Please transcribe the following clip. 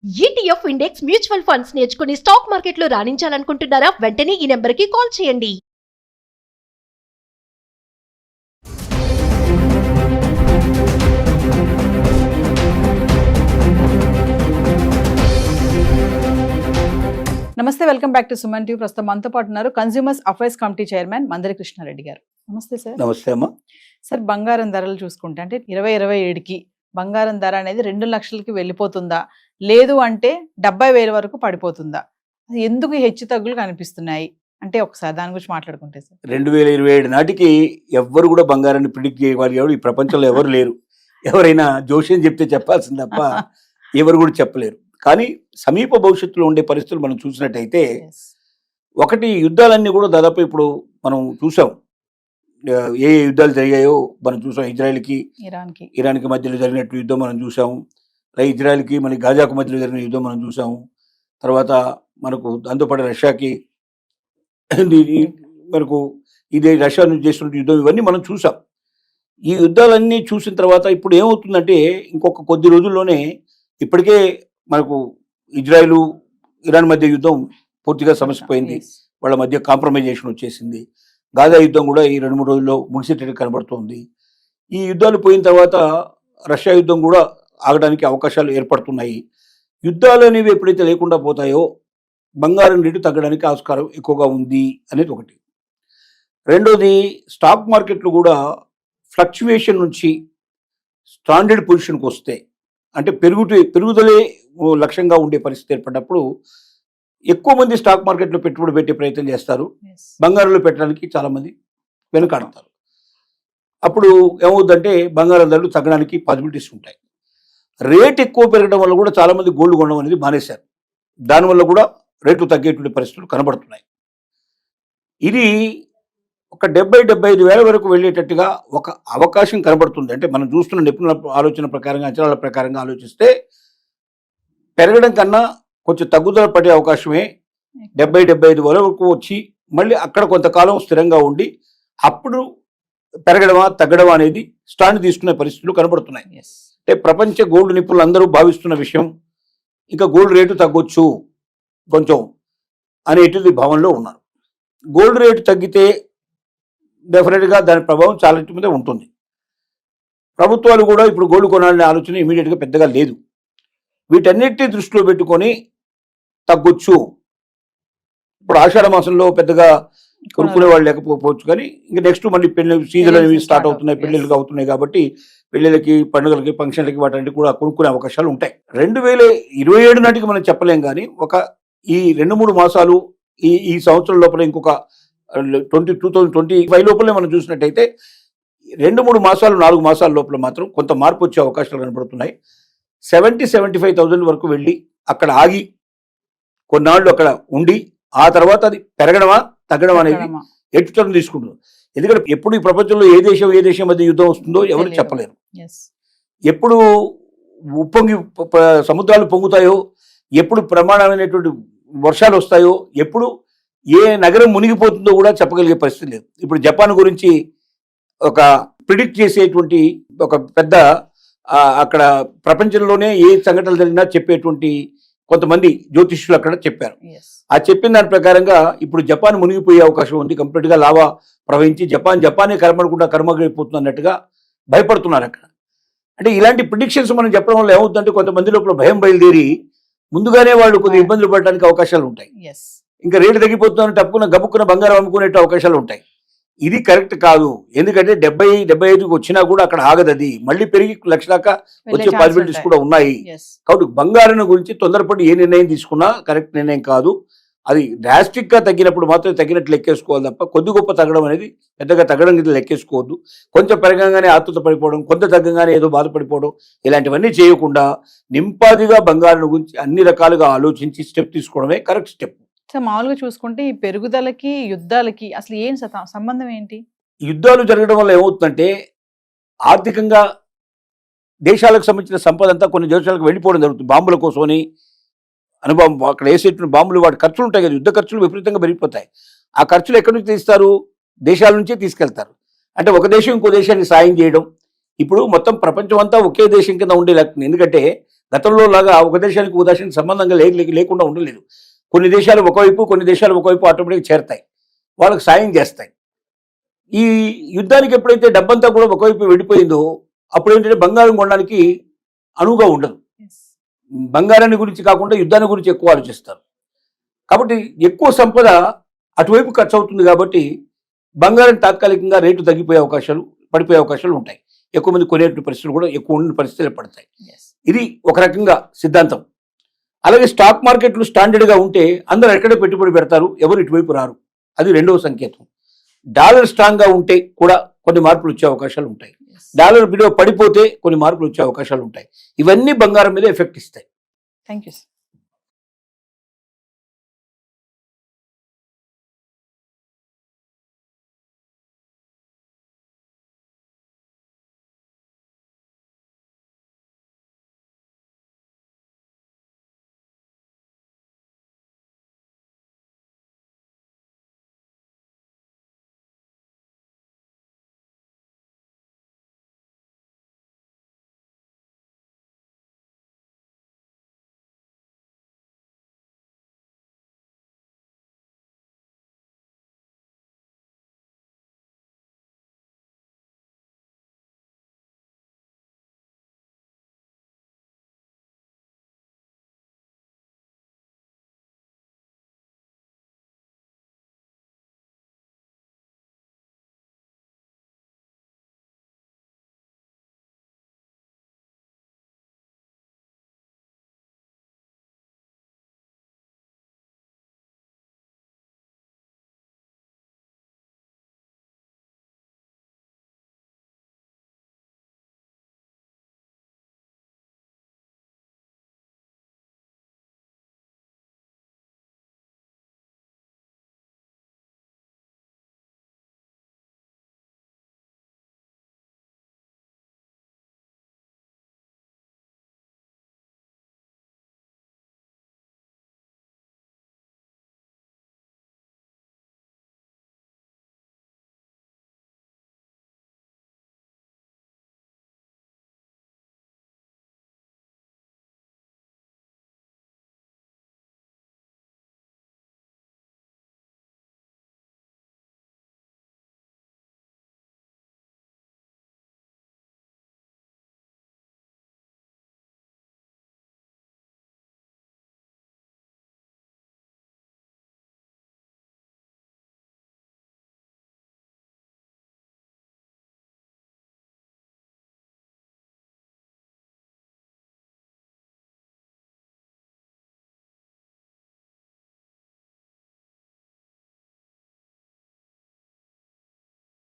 ETF index mutual funds నేర్చుకుని stock మార్కెట్లో రాణించాలనుకుంటున్నారా? వెంటనే ఈ నెంబర్కి కాల్ చేయండి. నమస్తే, welcome back to Suman TV. ప్రస్తుతం మనతో పాటు ఉన్నారు consumers affairs committee chairman Mandari Krishna Reddy గారు. నమస్తే సార్. నమస్తే అమ్మా. సార్, బంగారం ధరలు చూసుకుంటే అంటే 2027కి బంగారం ధర అనేది 2 లక్షలకి వెళ్ళిపోతుందా, లేదు అంటే 70,000 వరకు పడిపోతుందా? అది ఎందుకు హెచ్చు తగ్గులు కనిపిస్తున్నాయి అంటే ఒకసారి దాని గురించి మాట్లాడుకుంటే సార్. 2027 నాటికి ఎవ్వరు కూడా బంగారాన్ని ప్రిడిక్ట్ చేయగలిగారు ఈ ప్రపంచంలో ఎవరు లేరు. ఎవరైనా జోష్యం చెప్తే చెప్పాల్సింది తప్ప ఎవరు కూడా చెప్పలేరు. కానీ సమీప భవిష్యత్తులో ఉండే పరిస్థితులు మనం చూసినట్టయితే, ఒకటి, యుద్ధాలన్నీ కూడా దాదాపు ఇప్పుడు మనం చూసాం. ఏ యుద్ధాలు జరిగాయో మనం చూసాం. ఇరాన్కి మధ్యలో జరిగినట్టు యుద్ధం మనం చూసాము. ఇజ్రాయెల్కి మన గాజాకు మధ్యలో జరిగిన యుద్ధం మనం చూసాము. తర్వాత మనకు దాంతోపాటు రష్యాకి మనకు ఇదే రష్యా నుంచి చేస్తున్న యుద్ధం, ఇవన్నీ మనం చూసాం. ఈ యుద్ధాలన్నీ చూసిన తర్వాత ఇప్పుడు ఏమవుతుందంటే, ఇంకొక కొద్ది రోజుల్లోనే ఇప్పటికే మనకు ఇజ్రాయెల్ ఇరాన్ మధ్య యుద్ధం పూర్తిగా సమసిపోయింది. వాళ్ళ మధ్య కాంప్రమైజేషన్ వచ్చేసింది. గాజా యుద్ధం కూడా ఈ 2-3 రోజుల్లో ముగిసేటట్టు కనబడుతోంది. ఈ యుద్ధాలు పోయిన తర్వాత రష్యా యుద్ధం కూడా ఆగడానికి అవకాశాలు ఏర్పడుతున్నాయి. యుద్ధాలు అనేవి ఎప్పుడైతే లేకుండా పోతాయో బంగారం రేటు తగ్గడానికి ఆస్కారం ఎక్కువగా ఉంది అనేది ఒకటి. రెండోది, స్టాక్ మార్కెట్లు కూడా ఫ్లక్చువేషన్ నుంచి స్టాండర్డ్ పొజిషన్కి వస్తే, అంటే పెరుగుదలే లక్ష్యంగా ఉండే పరిస్థితి ఏర్పడినప్పుడు ఎక్కువ మంది స్టాక్ మార్కెట్లో పెట్టుబడి పెట్టే ప్రయత్నం చేస్తారు. బంగారంలో పెట్టడానికి చాలామంది వెనుకాడతారు. అప్పుడు ఏమవుతుందంటే బంగారం ధరలు తగ్గడానికి పాసిబిలిటీస్ ఉంటాయి. రేట్ ఎక్కువ పెరగడం వల్ల కూడా చాలామంది గోల్డ్ కొనడం అనేది మానేశారు. దానివల్ల కూడా రేట్లు తగ్గేటువంటి పరిస్థితులు కనబడుతున్నాయి. ఇది ఒక 70-75 వేల వరకు వెళ్ళేటట్టుగా ఒక అవకాశం కనబడుతుంది. అంటే మనం చూస్తున్న నిపుణుల ఆలోచన ప్రకారంగా, అంచనాల ప్రకారంగా ఆలోచిస్తే పెరగడం కన్నా కొంచెం తగ్గుదల పడే అవకాశమే. 70-75 వరకు వచ్చి మళ్ళీ అక్కడ కొంతకాలం స్థిరంగా ఉండి అప్పుడు పెరగడమా తగ్గడమా అనేది స్టాండ్ తీసుకునే పరిస్థితులు కనబడుతున్నాయి. అంటే ప్రపంచ గోల్డ్ నిపుణులు అందరూ భావిస్తున్న విషయం, ఇంకా గోల్డ్ రేటు తగ్గొచ్చు కొంచెం అనేటిది భావనలో ఉన్నారు. గోల్డ్ రేటు తగ్గితే డెఫినెట్గా దాని ప్రభావం చాలా మీద ఉంటుంది. ప్రభుత్వాలు కూడా ఇప్పుడు గోల్డ్ కొనాలనే ఆలోచన ఇమీడియట్గా పెద్దగా లేదు. వీటన్నిటిని దృష్టిలో పెట్టుకొని తగ్గొచ్చు. ఇప్పుడు ఆషాఢ మాసంలో పెద్దగా కొనుక్కునే వాళ్ళు లేకపోవచ్చు, కానీ ఇంకా నెక్స్ట్ మళ్ళీ పెళ్లి సీజన్ అనేవి స్టార్ట్ అవుతున్నాయి, పెళ్లిళ్ళకి అవుతున్నాయి కాబట్టి పెళ్లిళ్ళకి, పండుగలకి, ఫంక్షన్లకి వాటి కూడా కొనుక్కునే అవకాశాలు ఉంటాయి. 2027 నాటికి మనం చెప్పలేం, కానీ ఈ 2-3 మాసాలు ఈ సంవత్సరం లోపల ఇంకొక 2025 లోపలే మనం చూసినట్టయితే 2-3 మాసాలు, 4 మాసాల లోపల మాత్రం కొంత మార్పు వచ్చే అవకాశాలు కనబడుతున్నాయి. 70,000-75,000 వరకు వెళ్ళి అక్కడ ఆగి కొన్నాళ్ళు అక్కడ ఉండి ఆ తర్వాత అది పెరగడమా తగ్గడం అనేది ఎటుటర్న్ తీసుకుంటుంది. ఎందుకంటే ఎప్పుడు ఈ ప్రపంచంలో ఏ దేశం మధ్య యుద్ధం వస్తుందో ఎవరు చెప్పలేరు. ఎప్పుడు సముద్రాలు పొంగుతాయో, ఎప్పుడు ప్రమాణమైనటువంటి వర్షాలు వస్తాయో, ఎప్పుడు ఏ నగరం మునిగిపోతుందో కూడా చెప్పగలిగే పరిస్థితి లేదు. ఇప్పుడు జపాన్ గురించి ఒక ప్రిడిక్ట్ చేసేటువంటి ఒక పెద్ద అక్కడ ప్రపంచంలోనే ఏ సంఘటనలు జరిగినా చెప్పేటువంటి కొంతమంది జ్యోతిష్యులు అక్కడ చెప్పారు. ఆ చెప్పిన దాని ప్రకారంగా ఇప్పుడు జపాన్ మునిగిపోయే అవకాశం ఉంది. కంప్లీట్గా లావా ప్రవహించి జపానే కర్మగైపోతుంది అన్నట్టుగా భయపడుతున్నారు అక్కడ. అంటే ఇలాంటి ప్రిడిక్షన్స్ మనం చెప్పడం వల్ల ఏమవుతుందంటే కొంతమంది లోపల భయం బయలుదేరి ముందుగానే వాళ్ళు కొద్దిగా ఇబ్బందులు పడడానికి అవకాశాలు ఉంటాయి. ఇంకా రేటు తగ్గిపోతుందని గబుక్కున బంగారం అమ్ముకునే అవకాశాలు ఉంటాయి. ఇది కరెక్ట్ కాదు. ఎందుకంటే 70-75కి వచ్చినా కూడా అక్కడ ఆగదు. అది మళ్ళీ పెరిగి 1,00,000 దాకా వచ్చే పాసిబిలిటీస్ కూడా ఉన్నాయి. కాబట్టి బంగారం గురించి తొందరపడి ఏ నిర్ణయం తీసుకున్నా కరెక్ట్ నిర్ణయం కాదు. అది డ్రాస్టిక్ గా తగ్గినప్పుడు మాత్రం తగ్గినట్టు లెక్కేసుకోవాలి తప్ప కొద్ది గొప్ప తగ్గడం అనేది పెద్దగా తగ్గడం కింద లెక్కేసుకోవద్దు. కొంచెం పెరగంగానే ఆతృత పడిపోవడం, కొంత తగ్గంగానే ఏదో బాధపడిపోవడం, ఇలాంటివన్నీ చేయకుండా నింపాదిగా బంగారం గురించి అన్ని రకాలుగా ఆలోచించి స్టెప్ తీసుకోవడమే కరెక్ట్ స్టెప్. మామూలుగా చూసుకుంటే ఈ పెరుగుదలకి యుద్ధాలకి అసలు ఏం సంబంధం ఏంటి? యుద్ధాలు జరగడం వల్ల ఏమవుతుందంటే ఆర్థికంగా దేశాలకు సంబంధించిన సంపద అంతా కొన్ని దేశాలకు వెళ్ళిపోవడం జరుగుతుంది. బాంబుల కోసమని అనుభవం, అక్కడ వేసేటువంటి బాంబులు వాటి ఖర్చులు ఉంటాయి కదా, యుద్ధ ఖర్చులు విపరీతంగా పెరిగిపోతాయి. ఆ ఖర్చులు ఎక్కడి నుంచి తీస్తారు? దేశాల నుంచే తీసుకెళ్తారు. అంటే ఒక దేశం ఇంకో దేశానికి సాయం చేయడం. ఇప్పుడు మొత్తం ప్రపంచం అంతా ఒకే దేశం కింద ఉండే లెక్క. ఎందుకంటే గతంలో లాగా ఒక దేశానికి ఒక దేశానికి సంబంధంగా లేకుండా ఉండలేదు. కొన్ని దేశాలు ఒకవైపు, కొన్ని దేశాలు ఒకవైపు ఆటోమేటిక్గా చేరతాయి, వాళ్ళకి సాయం చేస్తాయి. ఈ యుద్ధానికి ఎప్పుడైతే డబ్బంతా కూడా ఒకవైపు వెళ్ళిపోయిందో అప్పుడు ఏంటంటే బంగారం కొనడానికి అనువుగా ఉండదు. బంగారాన్ని గురించి కాకుండా యుద్ధాన్ని గురించి ఎక్కువ ఆలోచిస్తారు. కాబట్టి ఎక్కువ సంపద అటువైపు ఖర్చు అవుతుంది. కాబట్టి బంగారం తాత్కాలికంగా రేటు పడిపోయే అవకాశాలు ఉంటాయి. ఎక్కువ మంది కొనేటువంటి పరిస్థితులు కూడా ఎక్కువ ఉన్న పరిస్థితులు పడతాయి. ఇది ఒక రకంగా సిద్ధాంతం. అలాగే స్టాక్ మార్కెట్లు స్టాండర్డ్గా ఉంటే అందరూ ఎక్కడే పెట్టుబడి పెడతారు, ఎవరు ఇటువైపు రారు. అది రెండవ సంకేతం. డాలర్ స్ట్రాంగ్గా ఉంటే కూడా కొన్ని మార్పులు వచ్చే అవకాశాలు ఉంటాయి. డాలర్ విలువ పడిపోతే కొన్ని మార్పులు వచ్చే అవకాశాలు ఉంటాయి. ఇవన్నీ బంగారం మీద ఎఫెక్ట్ ఇస్తాయి. Thank you sir.